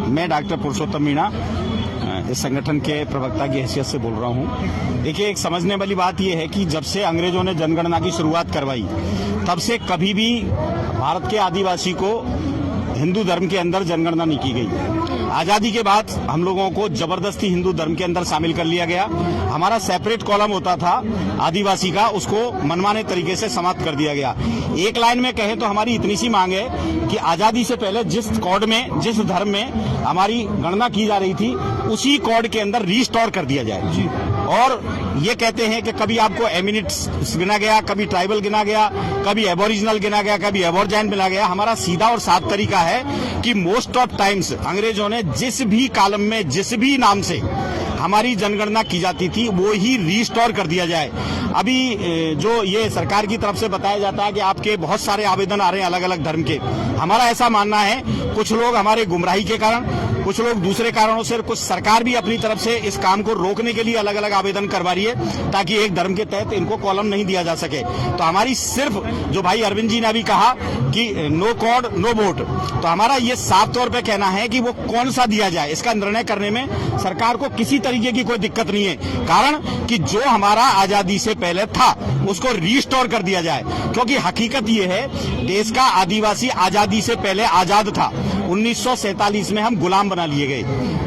मैं डॉक्टर पुरुषोत्तम मीणा इस संगठन के प्रवक्ता की हैसियत से बोल रहा हूँ। देखिए, एक समझने वाली बात यह है कि जब से अंग्रेजों ने जनगणना की शुरुआत करवाई तब से कभी भी भारत के आदिवासी को हिंदू धर्म के अंदर जनगणना नहीं की गई। आजादी के बाद हम लोगों को जबरदस्ती हिंदू धर्म के अंदर शामिल कर लिया गया। हमारा सेपरेट कॉलम होता था आदिवासी का, उसको मनमाने तरीके से समाप्त कर दिया गया। एक लाइन में कहें तो हमारी इतनी सी मांग है कि आजादी से पहले जिस कोड में, जिस धर्म में हमारी गणना की जा रही थी, उसी कोड के अंदर रीस्टोर कर दिया जाए। और ये कहते हैं कि कभी आपको एमिनिट्स गिना गया, कभी ट्राइबल गिना गया, कभी एबोरिजिनल गिना गया, कभी एबोरजाइन गिना गया। हमारा सीधा और साफ तरीका है कि मोस्ट ऑफ टाइम्स अंग्रेजों ने जिस भी कॉलम में, जिस भी नाम से हमारी जनगणना की जाती थी, वो ही रीस्टोर कर दिया जाए। अभी जो ये सरकार की तरफ से बताया जाता है कि आपके बहुत सारे आवेदन आ रहे हैं अलग अलग धर्म के, हमारा ऐसा मानना है कुछ लोग हमारे गुमराही के कारण, कुछ लोग दूसरे कारणों से, कुछ सरकार भी अपनी तरफ से इस काम को रोकने के लिए अलग अलग आवेदन करवा रही है ताकि एक धर्म के तहत इनको कॉलम नहीं दिया जा सके। तो हमारी सिर्फ, जो भाई अरविंद जी ने अभी कहा कि नो कोड नो वोट, तो हमारा ये साफ तौर पे कहना है कि वो कौन सा दिया जाए, इसका निर्णय करने में सरकार को किसी तरीके की कोई दिक्कत नहीं है। कारण कि जो हमारा आजादी से पहले था उसको रीस्टोर कर दिया जाए, क्योंकि हकीकत ये है देश का आदिवासी आजादी से पहले आजाद था। 1947 में हम गुलाम बना लिए गए।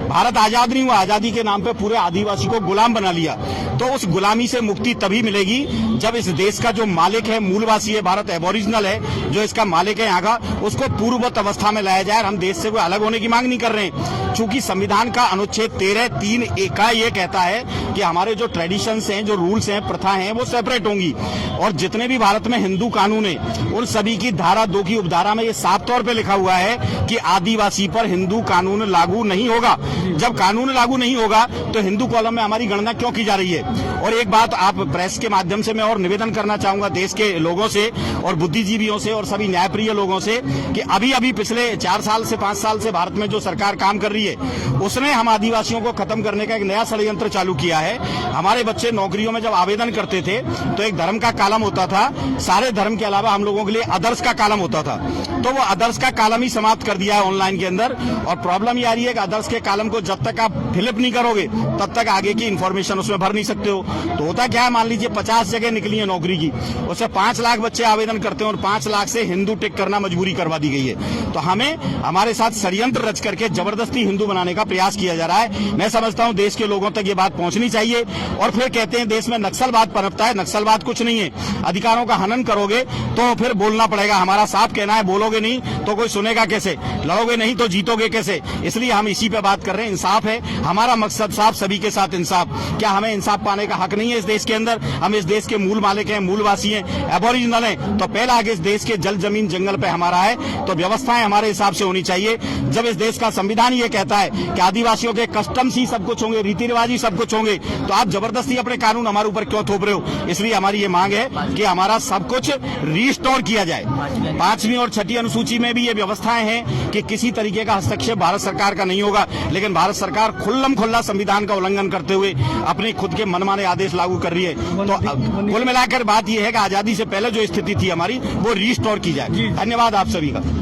भारत आजाद नहीं हुआ, आजादी के नाम पे पूरे आदिवासी को गुलाम बना लिया। तो उस गुलामी से मुक्ति तभी मिलेगी जब इस देश का जो मालिक है, मूलवासी है, भारत एबोरिजिनल है, जो इसका मालिक है यहाँ का, उसको पूर्ववत अवस्था में लाया जाए। हम देश से कोई अलग होने की मांग नहीं कर रहे हैं, चूंकि संविधान का अनुच्छेद 13(3) का ये कहता है कि हमारे जो ट्रेडिशंस हैं, जो रूल्स हैं, प्रथा हैं, वो सेपरेट होंगी। और जितने भी भारत में हिंदू कानून है, उन सभी की धारा 2 की उपधारा में ये साफ तौर पे लिखा हुआ है कि आदिवासी पर हिंदू कानून लागू नहीं होगा। जब कानून लागू नहीं होगा तो हिंदू कॉलम में हमारी गणना क्यों की जा रही है? और एक बात आप प्रेस के माध्यम से मैं और निवेदन करना चाहूंगा देश के लोगों से और बुद्धिजीवियों से और सभी न्यायप्रिय लोगों से कि अभी पिछले 4 साल से 5 साल से भारत में जो सरकार काम कर रही है, उसने हम आदिवासियों को खत्म करने का एक नया षड्यंत्र चालू किया है। हमारे बच्चे नौकरियों में जब आवेदन करते थे तो एक धर्म का कॉलम होता था, सारे धर्म के अलावा हम लोगों के लिए अदर्स का कॉलम होता था। तो वो अदर्स का कॉलम ही समाप्त कर दिया है ऑनलाइन के अंदर। और प्रॉब्लम ये आ रही है कि अदर्स के कॉलम को जब तक आप फिलअप नहीं करोगे तब तक आगे की इंफॉर्मेशन उसमें भर नहीं सकते हो। तो होता क्या है, मान लीजिए 50 जगह निकली है नौकरी की, उससे 5 लाख बच्चे आवेदन करते हैं और 5 लाख से हिंदू टिक करना मजबूरी करवा दी गई है। तो हमें हमारे साथ षड्यंत्र रच करके जबरदस्ती हिंदू बनाने का प्रयास किया जा रहा है। मैं समझता हूं देश के लोगों तक ये बात पहुंचनी चाहिए। और फिर कहते हैं देश में नक्सलवाद पनपता है, नक्सलवाद कुछ नहीं है। अधिकारों का हनन करोगे तो फिर बोलना पड़ेगा। हमारा साफ कहना है, बोलोगे नहीं तो कोई सुनेगा कैसे, लड़ोगे नहीं तो जीतोगे कैसे? इसलिए हम इसी पे बात कर रहे हैं। इंसाफ है हमारा मकसद, साफ, सभी के साथ इंसाफ। क्या हमें इंसाफ पाने का हक नहीं है इस देश के अंदर? हम इस देश के मूल मालिक हैं, मूलवासी हैं, एबोरिजिनल हैं, तो पहला आगे इस देश के जल जमीन जंगल पे हमारा है। तो व्यवस्थाएं हमारे हिसाब से होनी चाहिए। जब इस देश का संविधान ये कहता है कि आदिवासियों के कस्टम्स ही सब कुछ होंगे, रीति रिवाज ही सब कुछ होंगे, तो आप जबरदस्ती अपने कानून हमारे ऊपर क्यों थोप रहे हो? इसलिए हमारी ये मांग है कि हमारा सब कुछ रीस्टोर किया जाए। 5वीं और 6ठी अनुसूची में भी ये व्यवस्थाएं हैं कि किसी तरीके का हस्तक्षेप भारत सरकार का नहीं होगा। लेकिन भारत सरकार खुल्लम खुल्ला संविधान का उल्लंघन करते हुए अपने खुद के मनमाने आदेश लागू कर रही है। तो कुल मिलाकर बात यह है कि आजादी से पहले जो स्थिति थी हमारी, वो रीस्टोर की जाए। धन्यवाद आप सभी का।